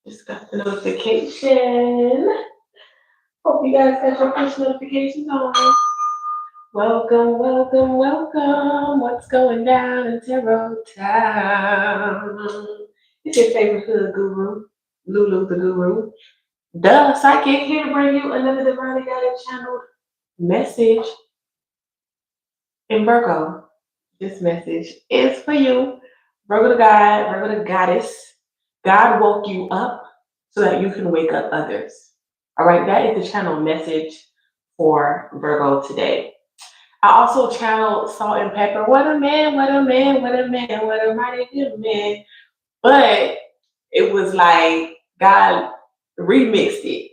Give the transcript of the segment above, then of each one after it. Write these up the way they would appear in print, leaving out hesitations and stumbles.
Just got the notification. Hope you guys got your push notifications on. Welcome, welcome, welcome. What's going down in Tarot Town? It's your favorite hood guru, Lulu the Guru. The Psychic, here to bring you another divinely guided channeled message in Virgo. This message is for you, Virgo the God, Virgo the Goddess. God woke you up so that you can wake up others. All right, that is the channel message for Virgo today. I also channeled Salt and Pepper. What a man, what a man, what a man, what a mighty good man. But it was like God remixed it.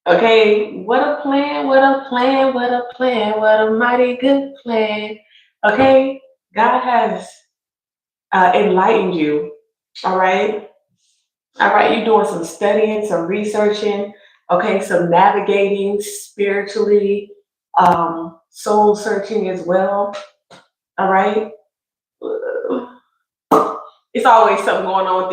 Okay, what a plan, what a plan, what a plan, what a mighty good plan. Okay, God has enlightened you. All right. All right, you're doing some studying, some researching, okay, some navigating spiritually, soul searching as well. All right. It's always something going on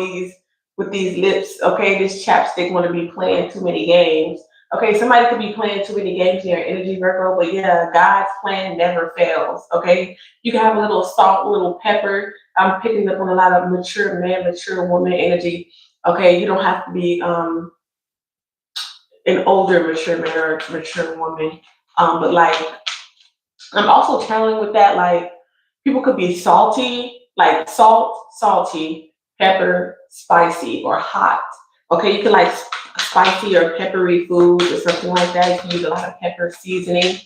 with these lips. Okay, this chapstick want to be playing too many games. Okay, somebody could be playing too many games in your energy, Virgo, but yeah, God's plan never fails. Okay, you can have a little salt, a little pepper. I'm picking up on a lot of mature man, mature woman energy. Okay, you don't have to be an older mature man or mature woman. But like, I'm also channeling with that, like, people could be salty, like salt, salty, pepper, spicy, or hot. Okay, you can like spicy or peppery foods or something like that. You can use a lot of pepper seasoning.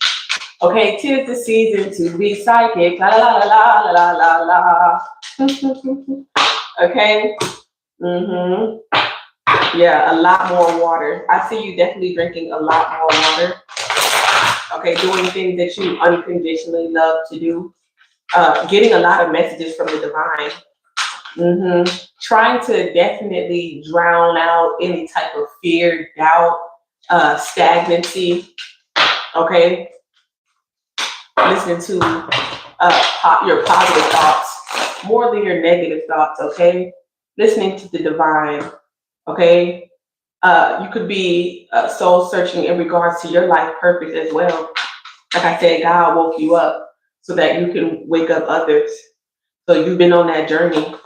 Okay, 'tis the season to be psychic. La la la la la la la. Okay. Yeah, a lot more water. I see you definitely drinking a lot more water. Okay, doing things that you unconditionally love to do. Getting a lot of messages from the divine. Trying to definitely drown out any type of fear, doubt, stagnancy. Okay. Listening to your positive thoughts more than your negative thoughts. Okay. Listening to the divine. Okay. You could be soul searching in regards to your life purpose as well. Like I said, God woke you up so that you can wake up others. So you've been on that journey.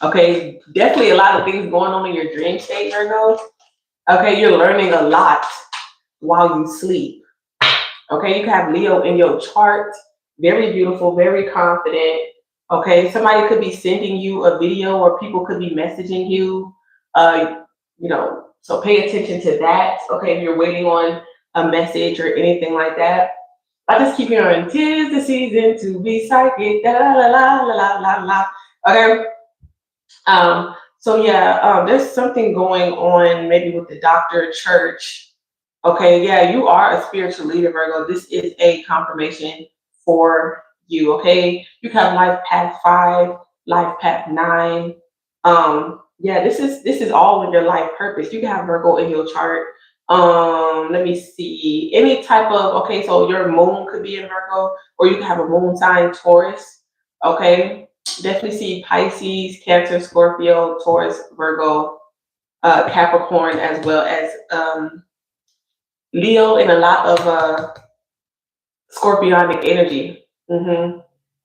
Okay, definitely a lot of things going on in your dream state, Virgo. Okay, you're learning a lot while you sleep. Okay, you can have Leo in your chart. Very beautiful, very confident. Okay, somebody could be sending you a video or people could be messaging you. So pay attention to that. Okay, if you're waiting on a message or anything like that. I just keep hearing, 'tis the season to be psychic. Da la la la la la la. Okay. So yeah, there's something going on maybe with the doctor, church. Okay, yeah, you are a spiritual leader, Virgo. This is a confirmation for you. Okay, you have life path 5, life path 9. Yeah, this is all in your life purpose. You can have Virgo in your chart. Let me see. Any type of, okay, so your moon could be in Virgo, or you can have a moon sign Taurus. Okay, definitely see Pisces, Cancer, Scorpio, Taurus, Virgo, Capricorn, as well as Leo, and a lot of Scorpionic energy,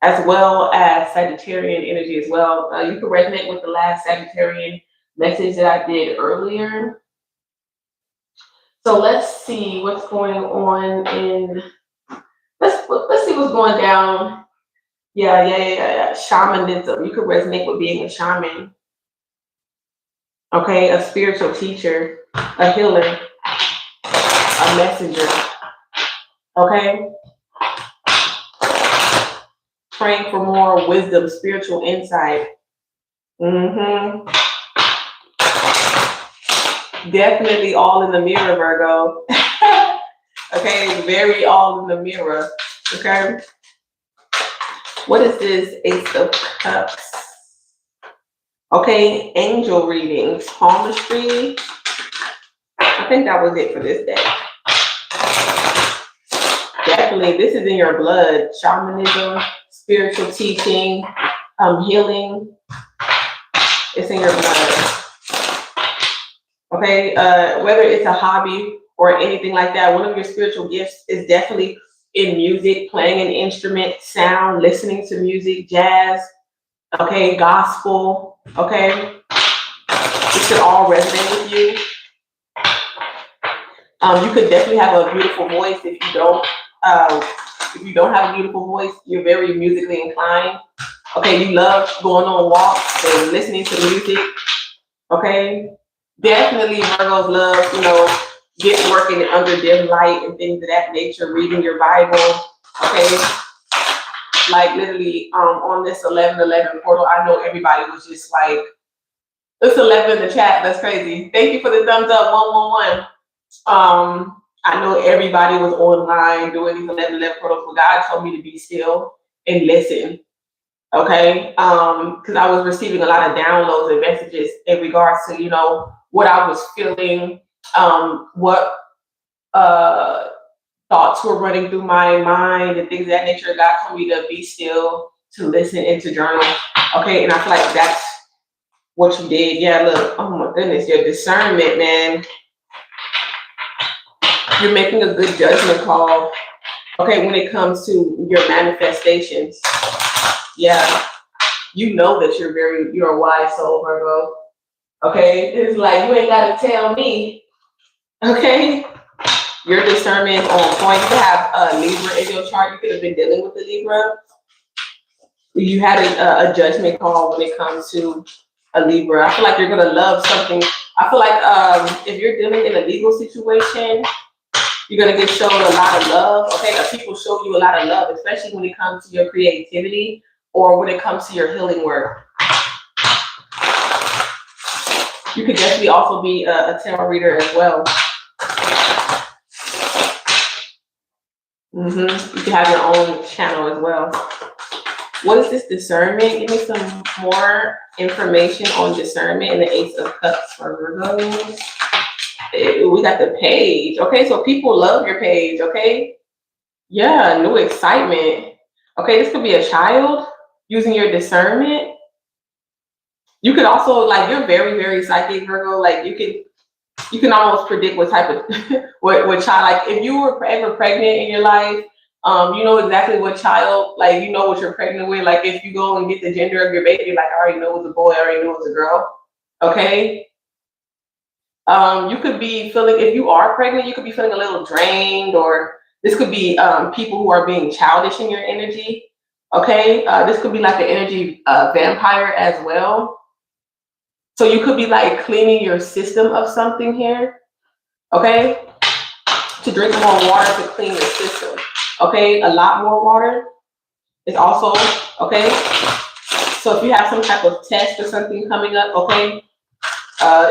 as well as Sagittarian energy as well. You can resonate with the last Sagittarian message that I did earlier. So let's see what's going on in. Let's see what's going down. Yeah. Shamanism. You could resonate with being a shaman. Okay, a spiritual teacher, a healer, a messenger. Okay. Praying for more wisdom, spiritual insight. Definitely all in the mirror, Virgo. Okay, very all in the mirror. Okay. What is this? Ace of Cups. Okay, angel readings, palmistry. I think that was it for this day. Definitely, this is in your blood. Shamanism, spiritual teaching, healing. It's in your blood. Okay, whether it's a hobby or anything like that, one of your spiritual gifts is definitely in music, playing an instrument, sound, listening to music, jazz, okay, gospel, okay. It should all resonate with you. You could definitely have a beautiful voice. If you don't have a beautiful voice, you're very musically inclined. Okay, you love going on walks and listening to music. Okay, definitely Virgos love, get working under dim light and things of that nature, reading your Bible. Okay, like literally on this 11/11 portal, I know everybody was just like, it's 11 in the chat. That's crazy. Thank you for the thumbs up. 111. I know everybody was online doing these 11/11 portals, but God told me to be still and listen. Okay, because I was receiving a lot of downloads and messages in regards to what I was feeling, what thoughts were running through my mind and things of that nature. God told me to be still, to listen, and to journal. Okay, and I feel like that's what you did. Yeah, look, oh my goodness, your discernment, man. You're making a good judgment call. Okay, when it comes to your manifestations. Yeah, you know that you're a wise soul, Virgo. Okay, it's like you ain't gotta tell me. Okay, your discernment on point. You have a Libra in your chart. You could have been dealing with the Libra. You had a judgment call when it comes to a Libra. I feel like you're gonna love something. I feel like if you're dealing in a legal situation, you're gonna get shown a lot of love. Okay, people show you a lot of love, especially when it comes to your creativity or when it comes to your healing work. You could definitely also be a tarot reader as well. You can have your own channel as well. What is this discernment? Give me some more information on discernment and the Ace of Cups for Virgos. We got the page. Okay, so people love your page. Okay, yeah, new excitement. Okay, this could be a child using your discernment. You could also, like, you're very, very psychic, Virgo. Like, you can almost predict what type of what child. Like, if you were ever pregnant in your life, you know exactly what child, like, you know what you're pregnant with. Like, if you go and get the gender of your baby, like, I already know it's a boy, I already know it's a girl. Okay. You could be feeling, if you are pregnant, you could be feeling a little drained, or this could be people who are being childish in your energy. Okay, this could be like an energy vampire as well. So you could be like cleaning your system of something here. Okay, to drink more water to clean your system. Okay, a lot more water is also okay. So if you have some type of test or something coming up, okay.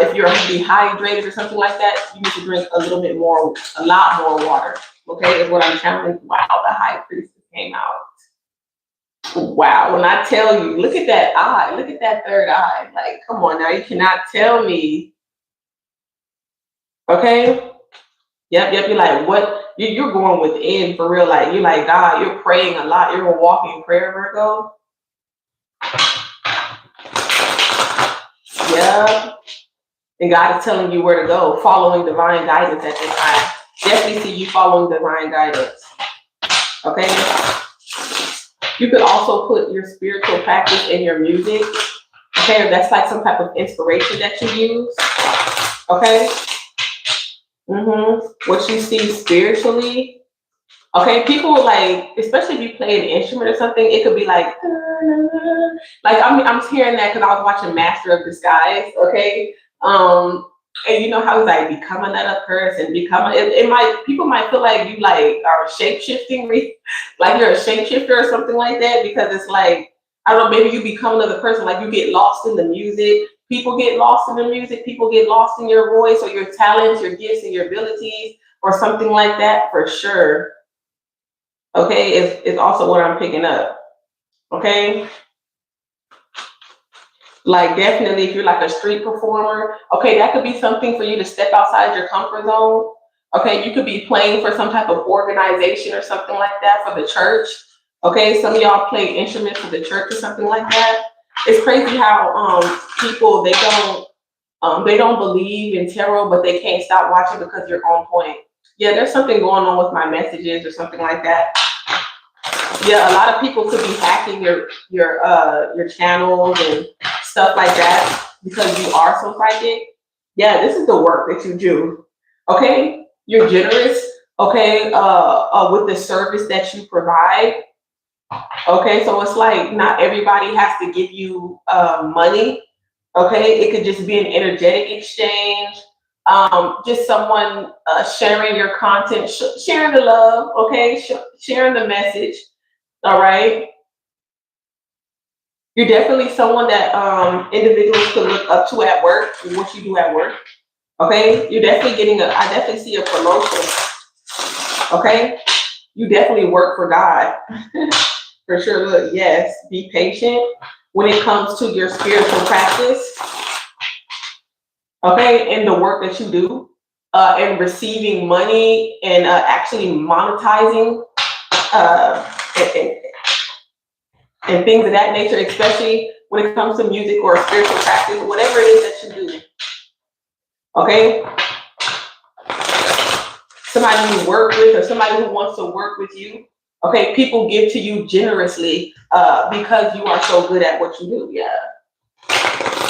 If you're dehydrated or something like that, you need to drink a little bit more, a lot more water. Okay, is what I'm channeling. Wow, the High Priestess came out. Wow, when I tell you, look at that eye, look at that third eye. Like, come on now, you cannot tell me. Okay. Yep. You're like, what? You're going within for real. Like, you're like, God, you're praying a lot. You're a walking prayer, Virgo. Yeah. And God is telling you where to go, following divine guidance at this time. Definitely see you following divine guidance. Okay? You could also put your spiritual practice in your music. Okay? That's like some type of inspiration that you use. Okay? What you see spiritually. Okay? People like, especially if you play an instrument or something, it could be like I'm hearing that because I was watching Master of Disguise. Okay? And you know how it's like become another person, people might feel like you like are shape-shifting, like you're a shapeshifter or something like that, because it's like, I don't know, maybe you become another person, like you get lost in the music. People get lost in the music, people get lost in your voice or your talents, your gifts and your abilities or something like that for sure. Okay, it's also what I'm picking up. Okay. Like, definitely, if you're like a street performer, okay, that could be something for you to step outside your comfort zone. Okay, you could be playing for some type of organization or something like that for the church. Okay, some of y'all play instruments for the church or something like that. It's crazy how people they don't believe in tarot, but they can't stop watching because you're on point. Yeah, there's something going on with my messages or something like that. Yeah, a lot of people could be hacking your channels and stuff like that because you are so psychic. Yeah, this is the work that you do. Okay, you're generous. Okay, with the service that you provide. Okay, so it's like not everybody has to give you money. Okay, it could just be an energetic exchange. Just someone sharing your content, sharing the love. Okay, sharing the message. All right. You're definitely someone that individuals could look up to at work, what you do at work. Okay. You're definitely getting I definitely see a promotion. Okay. You definitely work for God. For sure. Look, yes, be patient when it comes to your spiritual practice. Okay. And the work that you do and receiving money and actually monetizing and things of that nature, especially when it comes to music or spiritual practice, whatever it is that you do. Okay? Somebody you work with or somebody who wants to work with you. Okay, people give to you generously because you are so good at what you do. Yeah.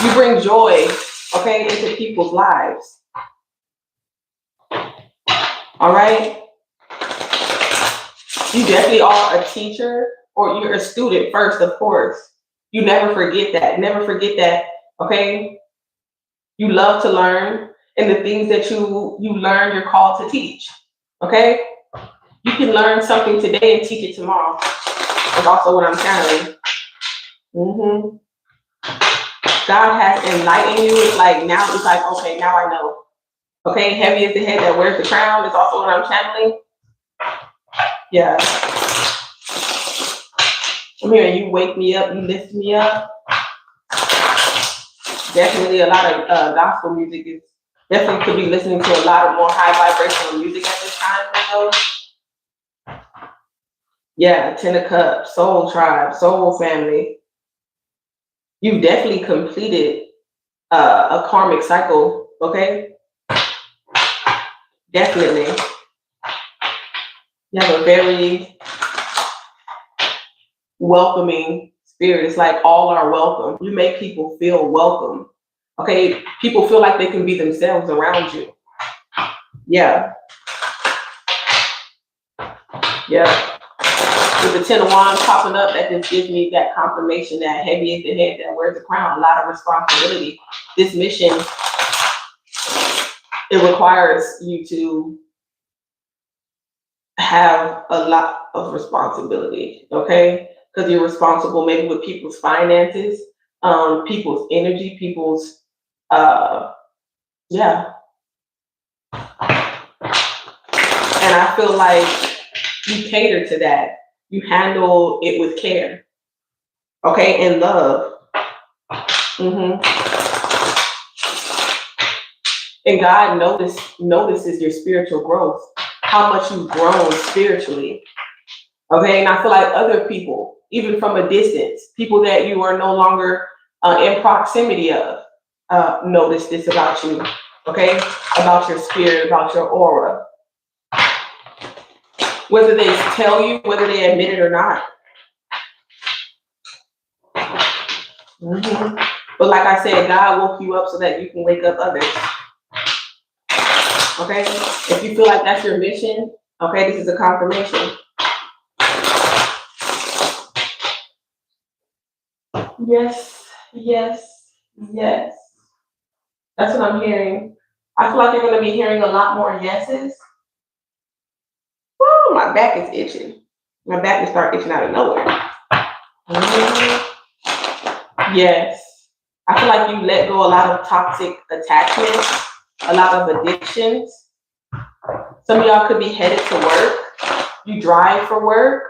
You bring joy, okay, into people's lives. All right? You definitely are a teacher. Or you're a student first, of course. You never forget that. Never forget that. Okay. You love to learn, and the things that you learn, you're called to teach. Okay. You can learn something today and teach it tomorrow. That's also what I'm channeling. God has enlightened you. It's like now. It's like okay, now I know. Okay. Heavy is the head that wears the crown. It's also what I'm channeling. Yeah. I'm hearing you wake me up, you lift me up. Definitely a lot of gospel music is definitely could be listening to a lot of more high vibrational music at this time. Yeah, Ten of Cups, Soul Tribe, Soul Family. You definitely completed a karmic cycle, okay? Definitely. You have a very welcoming spirit. It's like all are welcome. You make people feel welcome. Okay, people feel like they can be themselves around you. Yeah. Yeah. With the Ten of Wands popping up, that just gives me that confirmation that heavy is the head that wears the crown. A lot of responsibility. This mission, it requires you to have a lot of responsibility, okay? Because you're responsible maybe with people's finances, people's energy, people's, yeah. And I feel like you cater to that. You handle it with care, okay, and love. And God notices your spiritual growth, how much you've grown spiritually. Okay, and I feel like other people, even from a distance, people that you are no longer in proximity of, notice this about you. Okay, about your spirit, about your aura. Whether they tell you, whether they admit it or not. But like I said, God woke you up so that you can wake up others. Okay? If you feel like that's your mission, okay, this is a confirmation. Yes, yes, yes. That's what I'm hearing. I feel like you're going to be hearing a lot more yeses. Woo, my back is itching. My back will start itching out of nowhere. Yes. I feel like you let go a lot of toxic attachments, a lot of addictions. Some of y'all could be headed to work. You drive for work.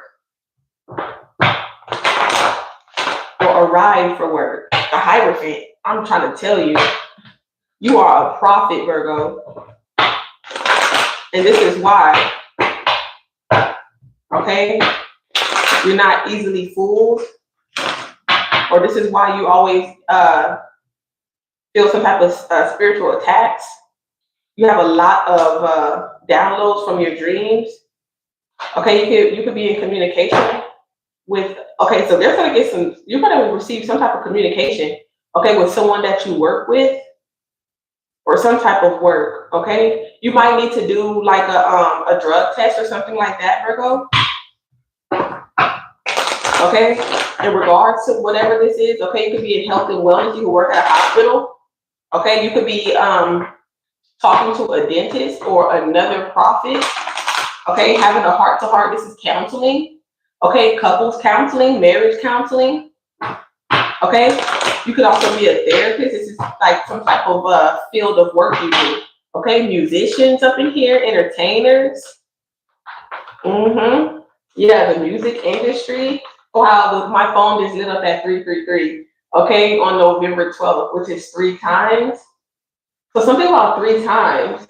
Or arrive for work. The Hierophant. I'm trying to tell you, you are a prophet, Virgo. And this is why. Okay? You're not easily fooled, or this is why you always feel some type of spiritual attacks. You have a lot of downloads from your dreams. Okay, you could be in communication with. Okay, so there's gonna get some. You're gonna receive some type of communication. Okay, with someone that you work with, or some type of work. Okay, you might need to do like a drug test or something like that, Virgo. Okay, in regards to whatever this is. Okay, you could be in health and wellness. You could work at a hospital. Okay, you could be talking to a dentist or another prophet. Okay, having a heart-to-heart. This is counseling. Okay, couples counseling, marriage counseling. Okay, you could also be a therapist. This is like some type of field of work you do. Okay, musicians up in here, entertainers. Yeah, the music industry. Wow, my phone just lit up at 333. Okay, on November 12th, which is 3 times. So something about 3 times.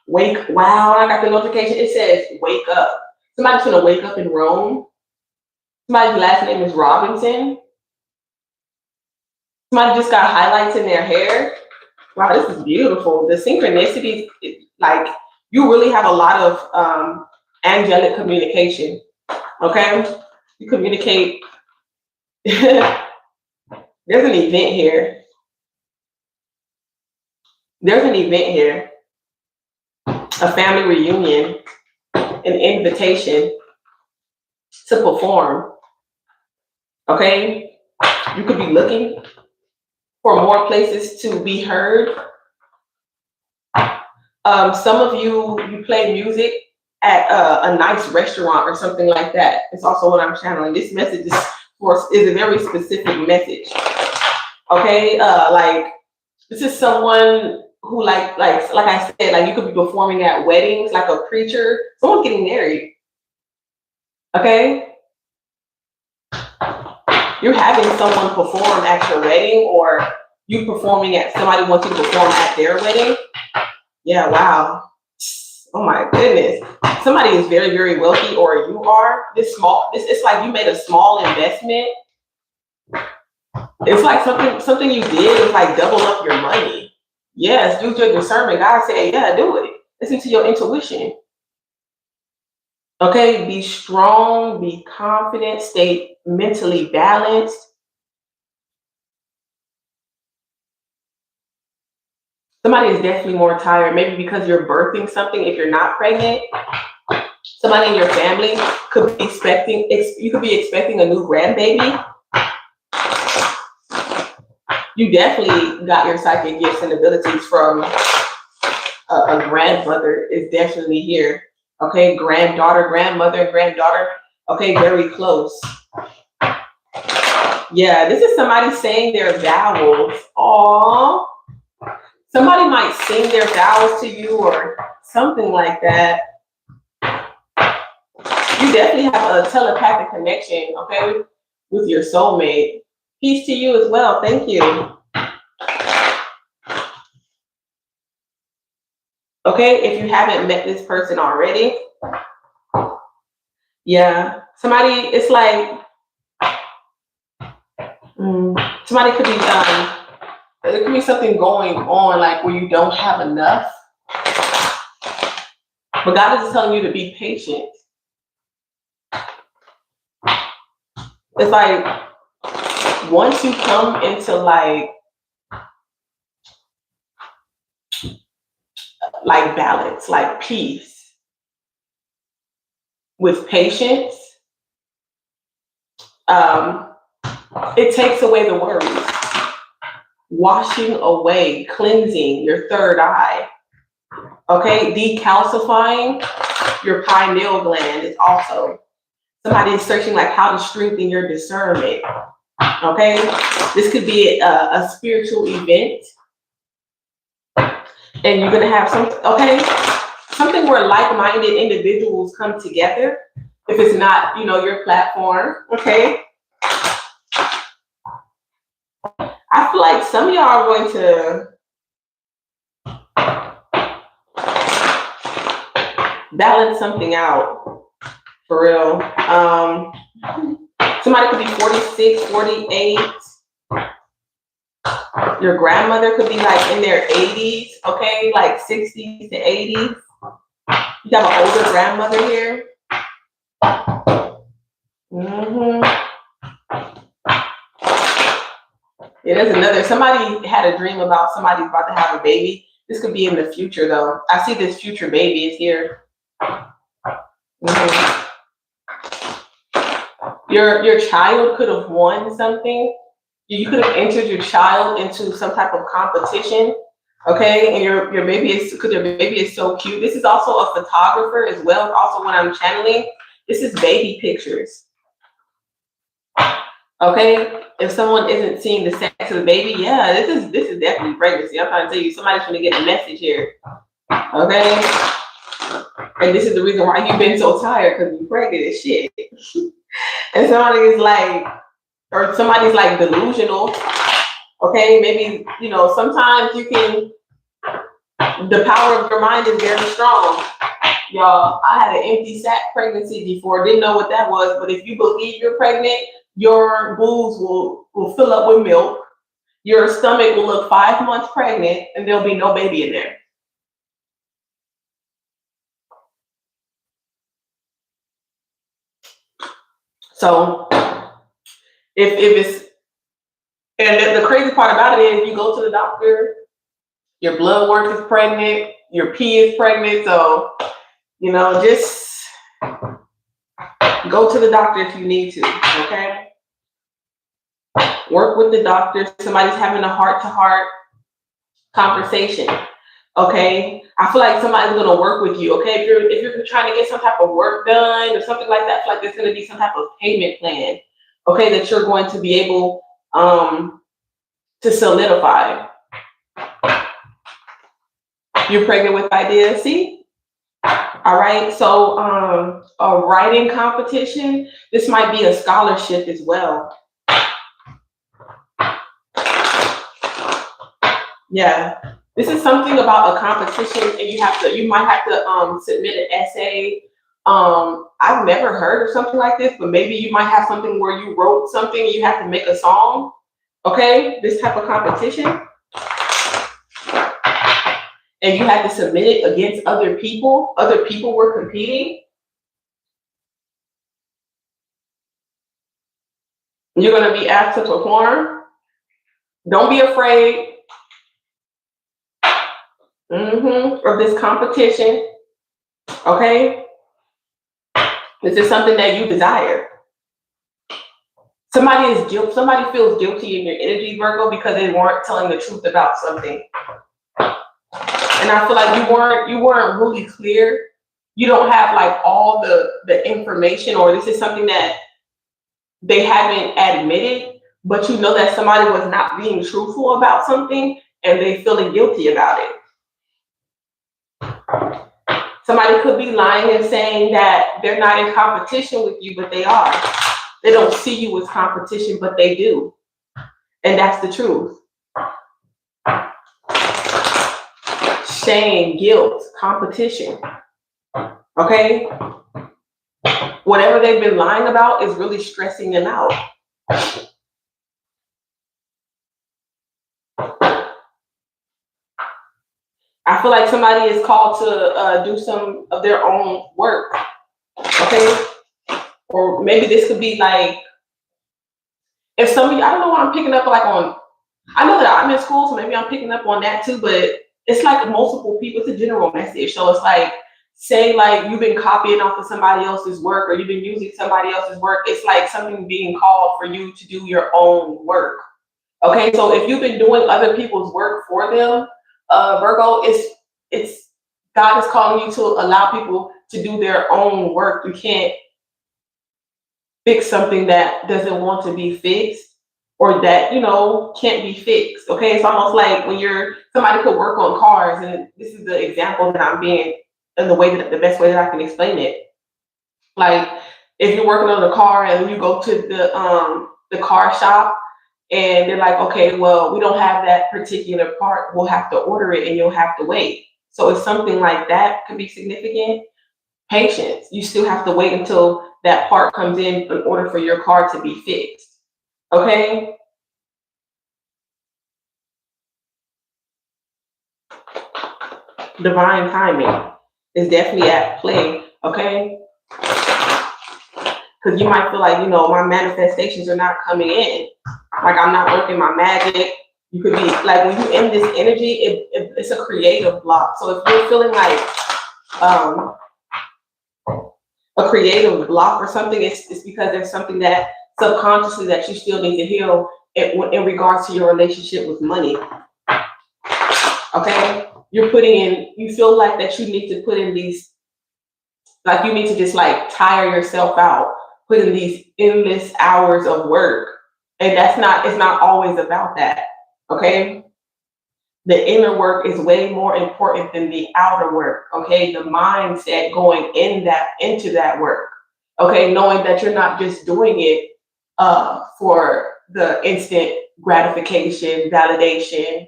Wow, I got the notification. It says wake up. Somebody's gonna wake up in Rome. Somebody's last name is Robinson. Somebody just got highlights in their hair. Wow, this is beautiful. The synchronicities, like you really have a lot of angelic communication. Okay, you communicate. There's an event here. There's an event here. A family reunion, an invitation to perform. Okay, you could be looking for more places to be heard. Some of you play music at a nice restaurant or something like that. It's also what I'm channeling. This message is a very specific message. Okay, like this is someone who like I said, like you could be performing at weddings, like a preacher, someone's getting married. Okay, you're having someone perform at your wedding, or you performing at somebody wants you to perform at their wedding. Yeah, wow. Oh my goodness. Somebody is very, very wealthy, or you are. It's like you made a small investment. It's like something you did is like double up your money. Yes, use your discernment. God said, yeah, do it. Listen to your intuition. Okay, be strong, be confident, stay mentally balanced. Somebody is definitely more tired, maybe because you're birthing something. If you're not pregnant, somebody in your family could be expecting, you could be expecting a new grandbaby. You definitely got your psychic gifts and abilities from a grandmother is definitely here. Okay, granddaughter, grandmother, granddaughter. Okay, very close. Yeah, this is somebody saying their vowels. Aww. Somebody might sing their vows to you or something like that. You definitely have a telepathic connection, okay, with your soulmate. Peace to you as well. Thank you. Okay, if you haven't met this person already, yeah, somebody, it's like, somebody could be, there could be something going on, like where you don't have enough. But God is telling you to be patient. It's like, once you come into like balance, like peace, with patience, it takes away the worries. Washing away, cleansing your third eye. Okay, decalcifying your pineal gland is also. Somebody is searching like how to strengthen your discernment. Okay, this could be a spiritual event, and you're gonna have something where like-minded individuals come together. If it's not, your platform, okay. I feel like some of y'all are going to balance something out, for real. Somebody could be 46, 48. Your grandmother could be like in their 80s, okay, like 60s to 80s. You have an older grandmother here. Yeah, there's another. Somebody had a dream about somebody's about to have a baby. This could be in the future, though. I see this future baby is here. Your child could have won something. You could have entered your child into some type of competition, okay? And your baby is, because your baby is so cute. This is also a photographer as well. Also, when I'm channeling, this is baby pictures. Okay, if someone isn't seeing the sex of the baby, yeah, this is definitely pregnancy. I'm trying to tell you, somebody's going to get a message here. Okay, and this is the reason why you've been so tired, because you're pregnant as shit. And somebody is like, or somebody's like delusional. Okay, maybe, you know, sometimes you can, the power of your mind is very strong. Y'all, I had an empty sac pregnancy before, didn't know what that was, but if you believe you're pregnant, your boobs will fill up with milk. Your stomach will look 5 months pregnant, and there'll be no baby in there. So if it's, and the crazy part about it is you go to the doctor, your blood work is pregnant, your pee is pregnant. So, you know, just go to the doctor if you need to, okay? Work with the doctor. Somebody's having a heart-to-heart conversation, okay? I feel like somebody's gonna work with you, okay? If you're trying to get some type of work done or something like that, I feel like there's gonna be some type of payment plan, okay, that you're going to be able to solidify. You're pregnant with ideas, see? All right, so a writing competition. This might be a scholarship as well. Yeah, this is something about a competition, and you might have to submit an essay. I've never heard of something like this, but maybe you might have something where you wrote something and you have to make a song. Okay, this type of competition, and you had to submit it against other people. Other people were competing. You're going to be asked to perform. Don't be afraid of this competition. Okay, this is something that you desire. Somebody feels guilty in your energy, Virgo, because they weren't telling the truth about something. And I feel like you weren't really clear. You don't have like all the information, or this is something that they haven't admitted, but you know that somebody was not being truthful about something and they feeling guilty about it. Somebody could be lying and saying that they're not in competition with you, but they are. They don't see you as competition, but they do. And that's the truth. Shame, guilt, competition. Okay? Whatever they've been lying about is really stressing them out. I feel like somebody is called to do some of their own work. Okay? Or maybe this could be like, if somebody, I don't know what I'm picking up like on, I know that I'm in school, so maybe I'm picking up on that too, but it's like multiple people, it's a general message. So it's like, say like you've been copying off of somebody else's work, or you've been using somebody else's work. It's like something being called for you to do your own work. Okay, so if you've been doing other people's work for them, Virgo, it's God is calling you to allow people to do their own work. You can't fix something that doesn't want to be fixed, or that, you know, can't be fixed. Okay, it's almost like when somebody could work on cars, and this is the example that I'm being, in the best way that I can explain it. Like if you're working on a car and you go to the car shop and they're like, okay, well, we don't have that particular part. We'll have to order it and you'll have to wait. So it's something like that could be significant. patience. You still have to wait until that part comes in order for your car to be fixed. Okay? Divine timing is definitely at play. Okay? Because you might feel like, you know, my manifestations are not coming in. Like I'm not working my magic. You could be like, when you're in this energy, it's a creative block. So if you're feeling like a creative block or something, it's because there's something that subconsciously that you still need to heal in regards to your relationship with money. Okay? You're putting in, you feel like that you need to put in these, like you need to just like tire yourself out, put in these endless hours of work. And it's not always about that. Okay? The inner work is way more important than the outer work. Okay? The mindset going into that work. Okay? Knowing that you're not just doing it for the instant gratification, validation,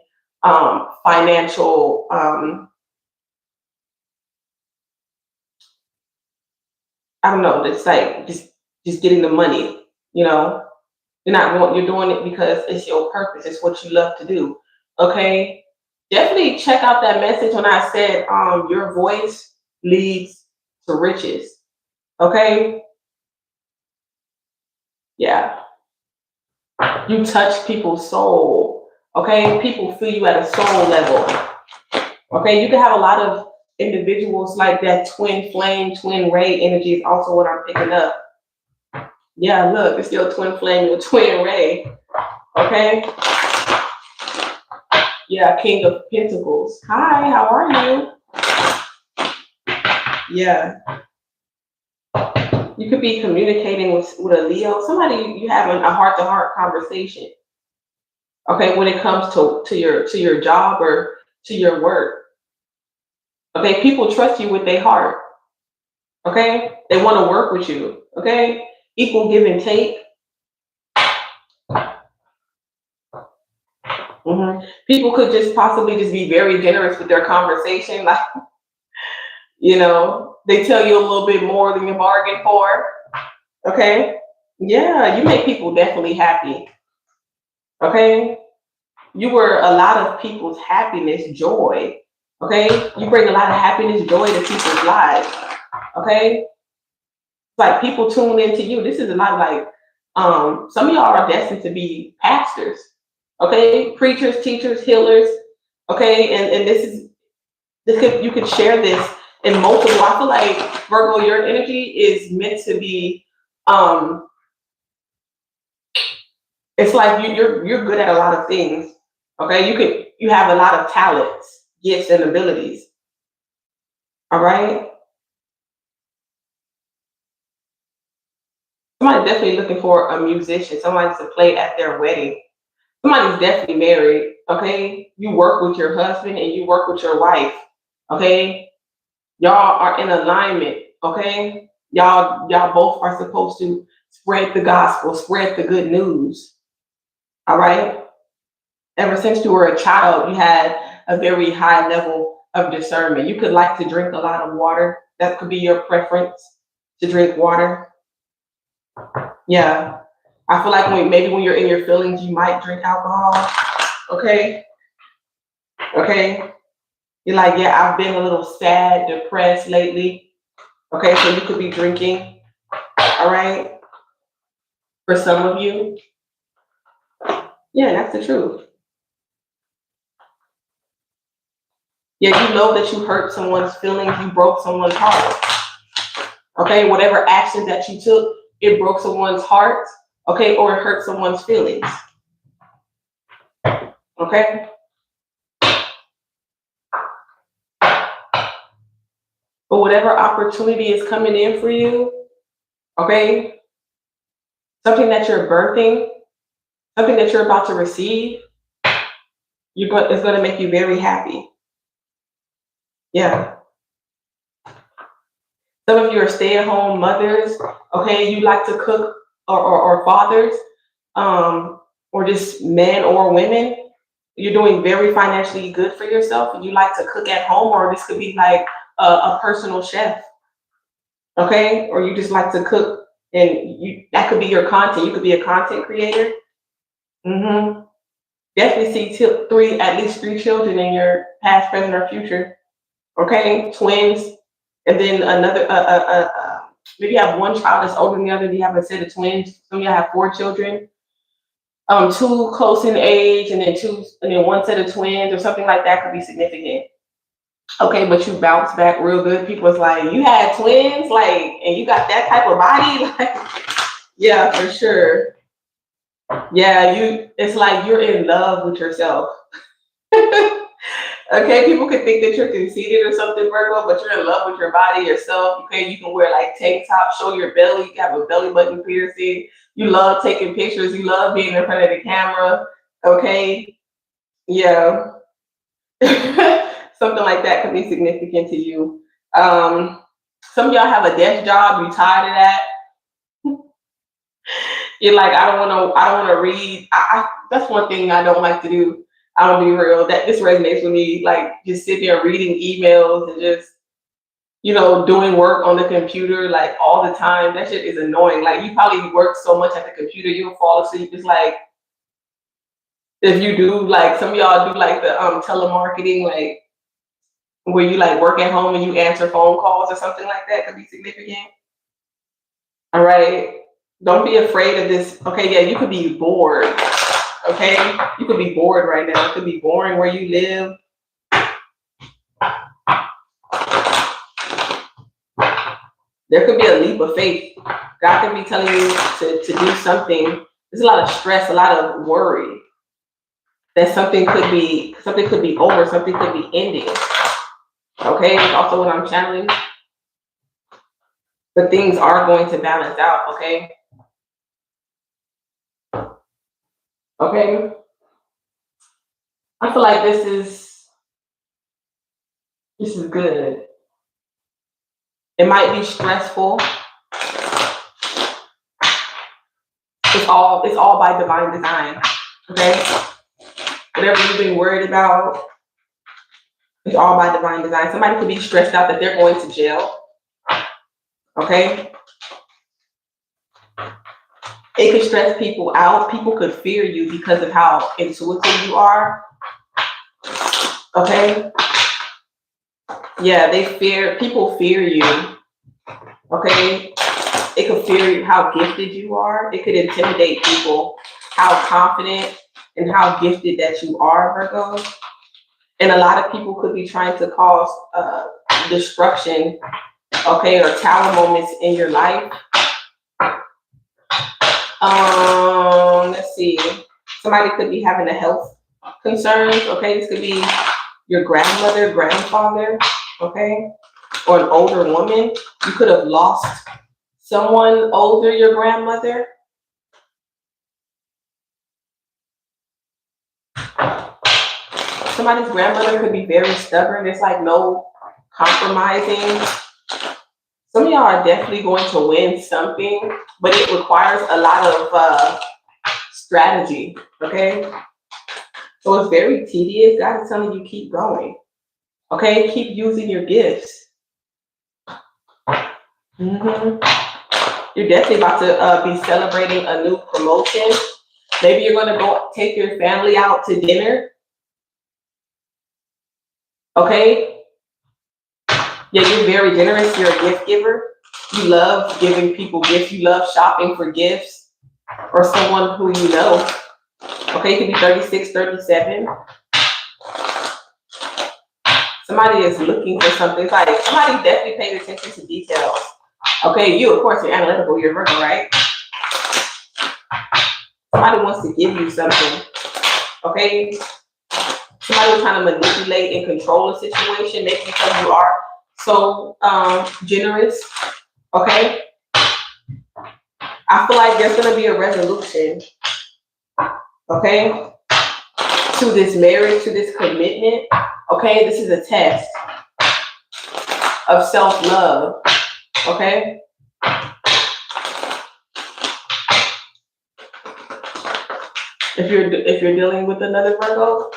financial, I don't know, it's like just getting the money, you know. You're doing it because it's your purpose, it's what you love to do. Okay? Definitely check out that message when I said your voice leads to riches. Okay? Yeah. You touch people's soul. Okay? People feel you at a soul level. Okay? You can have a lot of individuals like that twin flame, twin ray energy is also what I'm picking up. Yeah, look, it's your twin flame, your twin ray. Okay? Yeah, King of Pentacles. Hi, how are you? Yeah. You could be communicating with a Leo, somebody you having a heart-to-heart conversation. Okay, when it comes to your job or to your work. Okay, people trust you with their heart. Okay, they want to work with you. Okay, equal give and take. People could just possibly just be very generous with their conversation, like, you know, they tell you a little bit more than you bargained for. Okay, yeah, you make people definitely happy. Okay, you were a lot of people's happiness, joy. Okay, you bring a lot of happiness, joy to people's lives. Okay, it's like people tune into you. This is a lot of like, some of y'all are destined to be pastors. Okay, preachers, teachers, healers. Okay, and you could share this in multiple. I feel like Virgo, your energy is meant to be. It's like you're good at a lot of things. Okay, you have a lot of talents, gifts, and abilities. All right. Somebody's definitely looking for a musician, somebody to play at their wedding. Somebody's definitely married. Okay, you work with your husband and you work with your wife. Okay, y'all are in alignment. Okay, y'all both are supposed to spread the gospel, spread the good news. All right. Ever since you were a child, you had a very high level of discernment. You could like to drink a lot of water. That could be your preference, to drink water. Yeah. I feel like maybe when you're in your feelings, you might drink alcohol. Okay. Okay. You're like, yeah, I've been a little sad, depressed lately. Okay, so you could be drinking. All right. For some of you. Yeah, that's the truth. Yeah, you know that you hurt someone's feelings, you broke someone's heart. Okay, whatever action that you took, it broke someone's heart, okay, or it hurt someone's feelings. Okay? But whatever opportunity is coming in for you, okay, something that you're birthing, something that you're about to receive, it's going to make you very happy. Yeah. Some of you are stay-at-home mothers, okay, you like to cook, or fathers, or just men or women. You're doing very financially good for yourself and you like to cook at home, or this could be like a personal chef. Okay, or you just like to cook, and that could be your content. You could be a content creator. Definitely see at least three children in your past, present, or future. Okay, twins, and then another. Maybe you have one child that's older than the other. You have a set of twins. Some of y'all have 4 children. Two close in age, and then one set of twins, or something like that could be significant. Okay, but you bounce back real good. People's like, you had twins, like, and you got that type of body, like, yeah, for sure. Yeah, it's like you're in love with yourself. Okay, people could think that you're conceited or something, Virgo, but you're in love with your body, yourself. Okay, you can wear like tank tops, show your belly, you have a belly button piercing. You love taking pictures, you love being in front of the camera. Okay, yeah. Something like that could be significant to you. Some of y'all have a desk job, you tired of that. You're like, I don't want to read. That's one thing I don't like to do. I'll be real. That this resonates with me. Like, just sit there reading emails and just, doing work on the computer like all the time. That shit is annoying. Like, you probably work so much at the computer, you'll fall asleep. It's like, if you do, like, some of y'all do like the telemarketing, like where you like work at home and you answer phone calls or something like that, could be significant. All right. Don't be afraid of this. Okay, yeah, you could be bored. Okay, you could be bored right now. It could be boring where you live. There could be a leap of faith. God could be telling you to do something. There's a lot of stress, a lot of worry that something could be over, something could be ending. Okay, that's also what I'm channeling. But things are going to balance out. Okay. Okay. I feel like this is good. It might be stressful. It's all by divine design. Okay? Whatever you've been worried about, it's all by divine design. Somebody could be stressed out that they're going to jail. Okay? It could stress people out. People could fear you because of how intuitive you are. Okay? Yeah, people fear you. Okay? It could fear how gifted you are. It could intimidate people, how confident and how gifted that you are, Virgo. And a lot of people could be trying to cause destruction, okay, or tower moments in your life. Let's see. Somebody could be having a health concerns, okay? This could be your grandmother, grandfather, okay? Or an older woman. You could have lost someone older, your grandmother. Somebody's grandmother could be very stubborn. There's like no compromising. Some of y'all are definitely going to win something, but it requires a lot of strategy, okay? So it's very tedious. God is telling you, keep going, okay? Keep using your gifts. You're definitely about to be celebrating a new promotion. Maybe you're going to go take your family out to dinner. Okay? Yeah, you're very generous. You're a gift giver. You love giving people gifts. You love shopping for gifts or someone who you know. Okay, it could be 36, 37. Somebody is looking for something. It's like somebody definitely pays attention to details. Okay, you, of course, you're analytical. You're Virgo, right? Somebody wants to give you something. Okay? Somebody was trying to manipulate and control a situation, maybe because you are so generous. Okay? I feel like there's going to be a resolution. Okay? To this marriage, to this commitment. Okay? This is a test of self-love. Okay? If you're dealing with another Virgo,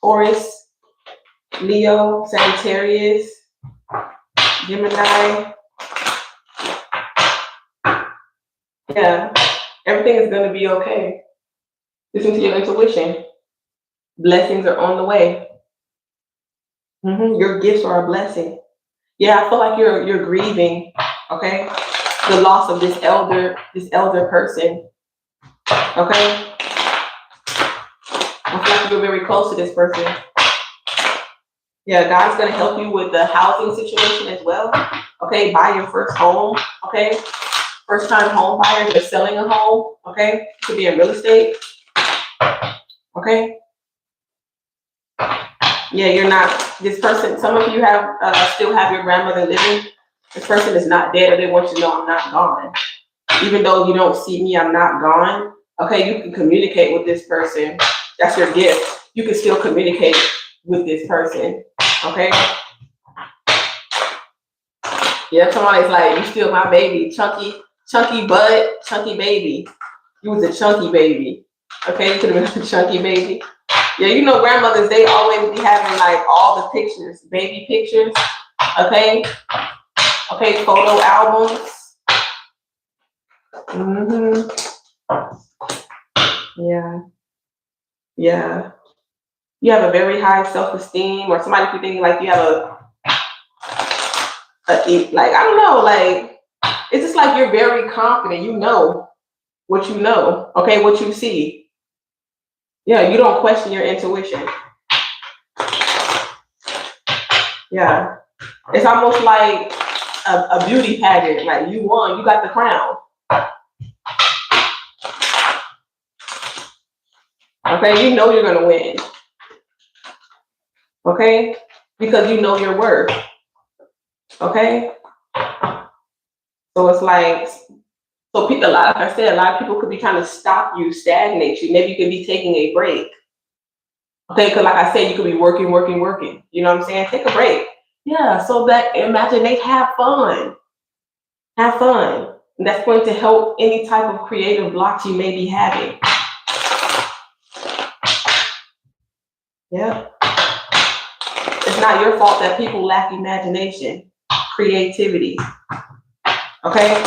Taurus, Leo, Sagittarius, Gemini, Yeah, everything is going to be okay. Listen to your intuition. Blessings are on the way. Your gifts are a blessing. Yeah, I feel like you're grieving, okay? The loss of this elder person, okay? I feel like you're very close to this person. Yeah, God's gonna help you with the housing situation as well. Okay, buy your first home, okay? First time home buyer, you're selling a home, okay? Could be in real estate, okay? Yeah, you're not, this person, some of you have, still have your grandmother living. This person is not dead, or they want you to know I'm not gone. Even though you don't see me, I'm not gone. Okay, you can communicate with this person. That's your gift. You can still communicate with this person, okay? Yeah, somebody's like, you still my baby, chunky butt, chunky baby. You was a chunky baby, okay? You could have been a chunky baby. Yeah, you know grandmothers, they always be having like all the pictures, baby pictures, okay? Okay, photo albums. Yeah. Yeah. You have a very high self-esteem, or somebody could think like you have like, I don't know, like, it's just like you're very confident. You know what you know, okay, what you see. Yeah, you don't question your intuition. Yeah. It's almost like a beauty pageant. Like, you won, you got the crown. Okay, you know you're gonna win. Okay? Because you know your worth. Okay? So it's like, so people, like I said, a lot of people could be trying to stop you, stagnate you. Maybe you could be taking a break. Okay, because like I said, you could be working. You know what I'm saying? Take a break. Yeah, so that imaginate, have fun. Have fun. And that's going to help any type of creative blocks you may be having. Yeah. It's not your fault that people lack imagination, creativity. Okay?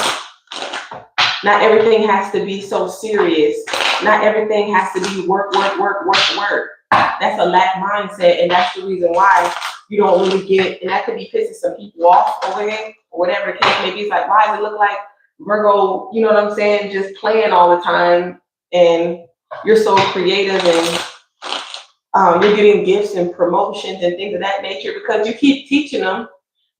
Not everything has to be so serious. Not everything has to be work. That's a lack mindset, and that's the reason why you don't really get, and that could be pissing some people off over here, or whatever the case may be. It's like, why does it look like Virgo, you know what I'm saying, just playing all the time, and you're so creative, and you're getting gifts and promotions and things of that nature because you keep teaching them,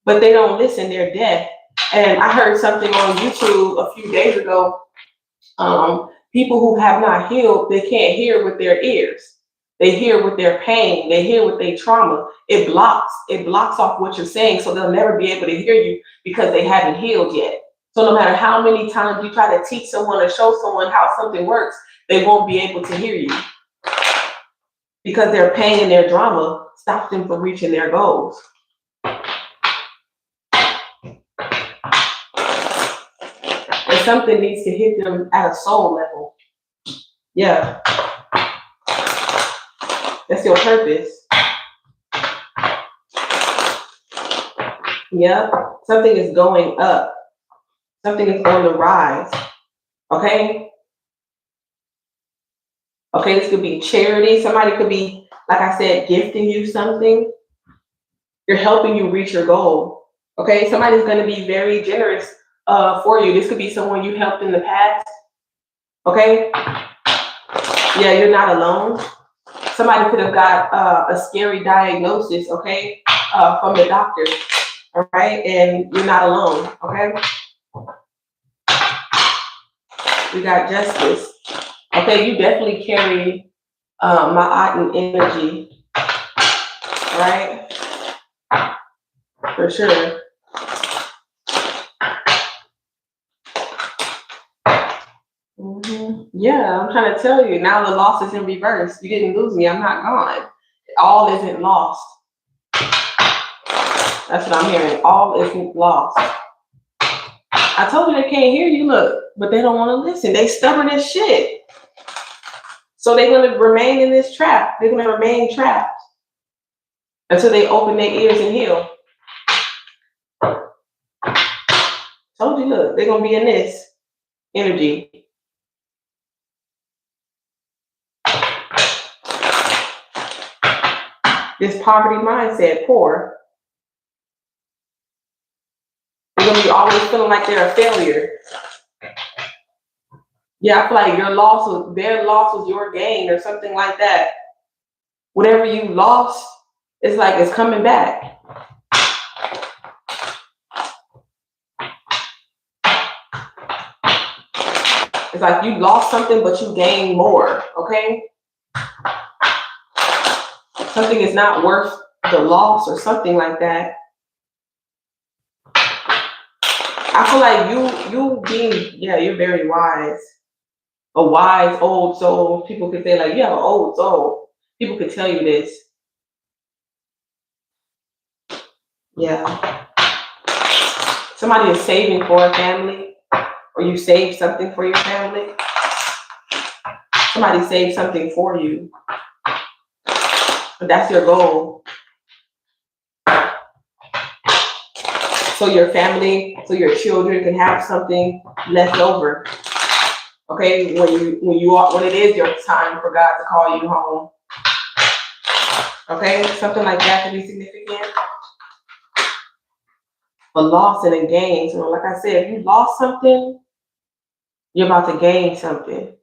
but they don't listen, they're deaf. And I heard something on YouTube a few days ago. People who have not healed, they can't hear with their ears. They hear with their pain. They hear with their trauma. It blocks off what you're saying, so they'll never be able to hear you because they haven't healed yet. So no matter how many times you try to teach someone or show someone how something works, they won't be able to hear you because their pain and their drama stops them from reaching their goals. And something needs to hit them at a soul level. Yeah. That's your purpose. Yeah. Something is going up. Something is on the rise. Okay? Okay, this could be charity. Somebody could be, like I said, gifting you something. You're helping you reach your goal. Okay? Somebody's going to be very generous for you. This could be someone you helped in the past. Okay? Yeah, you're not alone. Somebody could have got a scary diagnosis, okay, from the doctor, all right? And you're not alone, okay? We got justice. Okay, you definitely carry Ma'atan energy, all right? For sure. Yeah, I'm trying to tell you, now the loss is in reverse. You didn't lose me, I'm not gone. All isn't lost. That's what I'm hearing. All isn't lost. I told you they can't hear you, look, but they don't want to listen. They stubborn as shit. So they're going to remain in this trap. They're going to remain trapped until they open their ears and heal. Told you, look, they're going to be in this. energy. This poverty mindset, poor. They're gonna be always feeling like they're a failure. Yeah, I feel like their loss was your gain or something like that. Whatever you lost, it's like it's coming back. It's like you lost something, but you gained more, okay? Something is not worth the loss or something like that. I feel like you being, yeah, you're very wise. A wise old soul. People could say like, you have an old soul. People could tell you this. Yeah. Somebody is saving for a family, or you save something for your family. Somebody saved something for you. But that's your goal. So your family, so your children can have something left over. Okay, when it is your time for God to call you home. Okay, something like that could be significant. A loss and a gain. So like I said, if you lost something, you're about to gain something.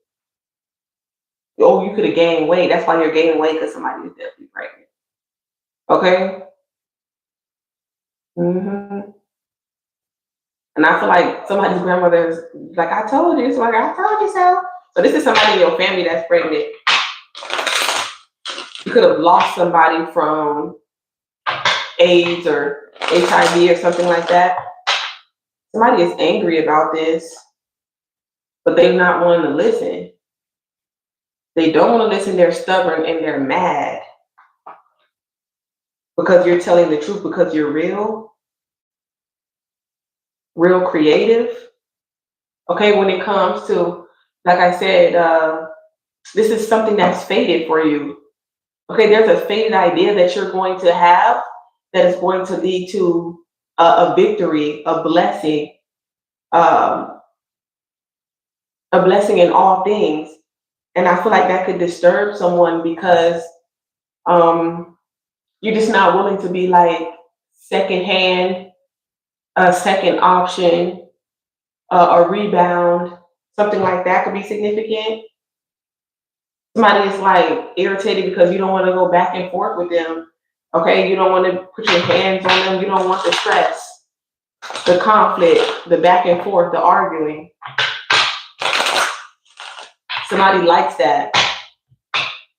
Oh, you could have gained weight. That's why you're gaining weight, because somebody is definitely pregnant. Okay? And I feel like somebody's grandmother is like, I told you. It's like, I told you so. So this is somebody in your family that's pregnant. You could have lost somebody from AIDS or HIV or something like that. Somebody is angry about this, but they're not wanting to listen. They don't want to listen. They're stubborn and they're mad because you're telling the truth, because you're real creative. Okay, when it comes to, like I said, this is something that's fated for you. Okay, there's a fated idea that you're going to have that is going to lead to a victory, a blessing in all things. And I feel like that could disturb someone because you're just not willing to be like secondhand, a second option, a rebound, something like that could be significant. Somebody is like irritated because you don't want to go back and forth with them. Okay, you don't want to put your hands on them. You don't want the stress, the conflict, the back and forth, the arguing. Somebody likes that.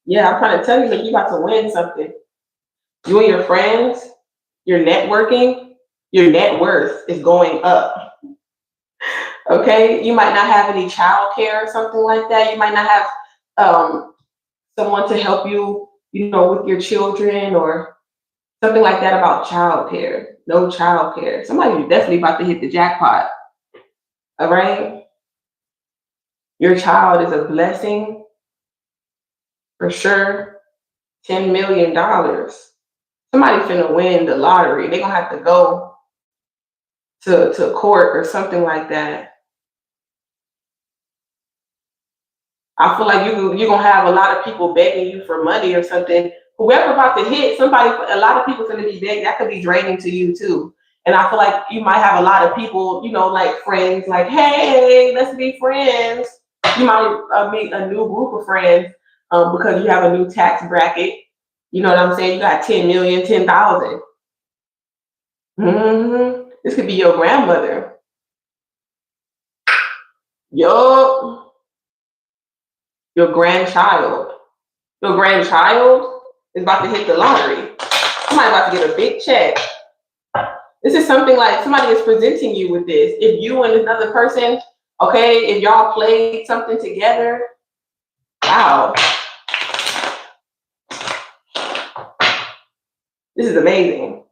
Yeah, I'm trying to tell you that you're about to win something. You and your friends, your networking, your net worth is going up. Okay, you might not have any childcare or something like that. You might not have someone to help you, with your children or something like that about childcare. No childcare. Somebody's definitely about to hit the jackpot. All right. Your child is a blessing for sure. $10 million. Somebody finna win the lottery. They're gonna have to go to court or something like that. I feel like you're gonna have a lot of people begging you for money or something. Whoever about to hit somebody, a lot of people gonna be begging. That could be draining to you too. And I feel like you might have a lot of people, like friends, like, hey, let's be friends. You might meet a new group of friends because you have a new tax bracket. You know what I'm saying? You got 10 million, 10,000. This could be your grandmother. Your grandchild. Your grandchild is about to hit the lottery. Somebody about to get a big check. This is something like somebody is presenting you with this. If you and another person, okay, if y'all played something together, wow. This is amazing.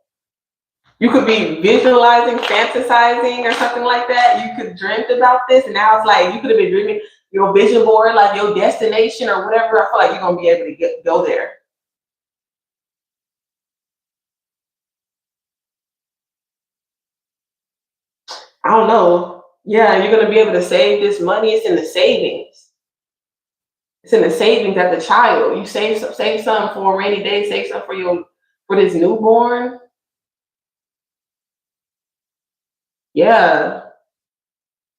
You could be visualizing, fantasizing, or something like that. You could dreamt about this, and now it's like you could have been dreaming your vision board, like your destination or whatever. I feel like you're gonna be able to go there. I don't know. Yeah, you're gonna be able to save this money. It's in the savings. It's in the savings as a child. You save some for a rainy day. Save some for this newborn. Yeah,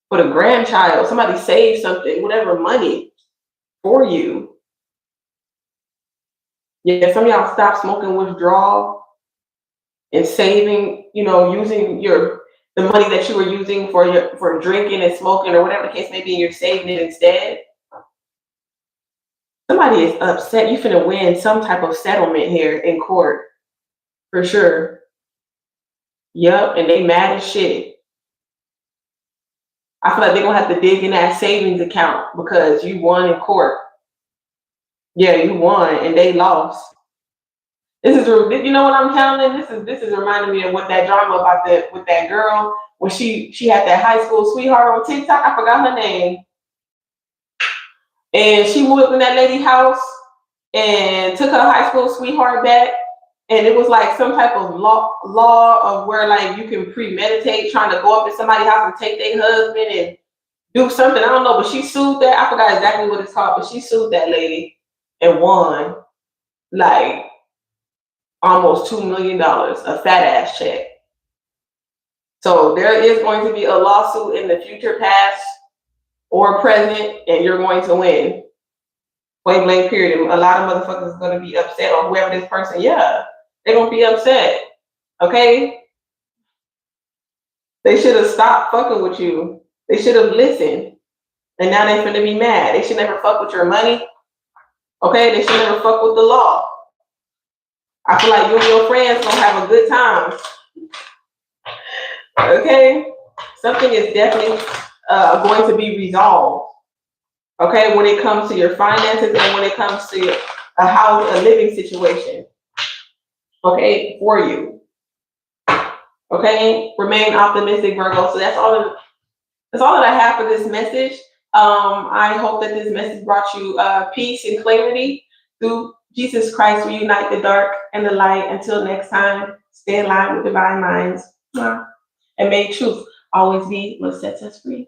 for the grandchild. Somebody save something, whatever money for you. Yeah, some of y'all stop smoking withdrawal and saving. Using the money that you were using for drinking and smoking or whatever the case may be. You're saving it instead. Somebody is upset. You finna win some type of settlement here in court. For sure. Yep, and they mad as shit. I feel like they're gonna have to dig in that savings account because you won in court. Yeah, you won and they lost. You know what I'm telling? This is reminding me of what that drama about with that girl when she had that high school sweetheart on TikTok. I forgot her name. And she moved up in that lady's house and took her high school sweetheart back. And it was like some type of law of where like you can premeditate trying to go up in somebody's house and take their husband and do something. I don't know, but she sued that. I forgot exactly what it's called, but she sued that lady and won like almost $2 million, a fat ass check. So there is going to be a lawsuit in the future, past or present, and you're going to win. Point blank period. A lot of motherfuckers are going to be upset, or whoever this person, yeah, they're going to be upset. Okay? They should have stopped fucking with you. They should have listened. And now they're finna be mad. They should never fuck with your money. Okay? They should never fuck with the law. I feel like you and your friends gonna have a good time. Okay? Something is definitely going to be resolved. Okay? When it comes to your finances and when it comes to a living situation. Okay? For you. Okay? Remain optimistic, Virgo. So that's all that I have for this message. I hope that this message brought you peace and clarity. Through Jesus Christ, reunite the dark and the light. Until next time, stay in line with divine minds. And may truth always be what sets us free.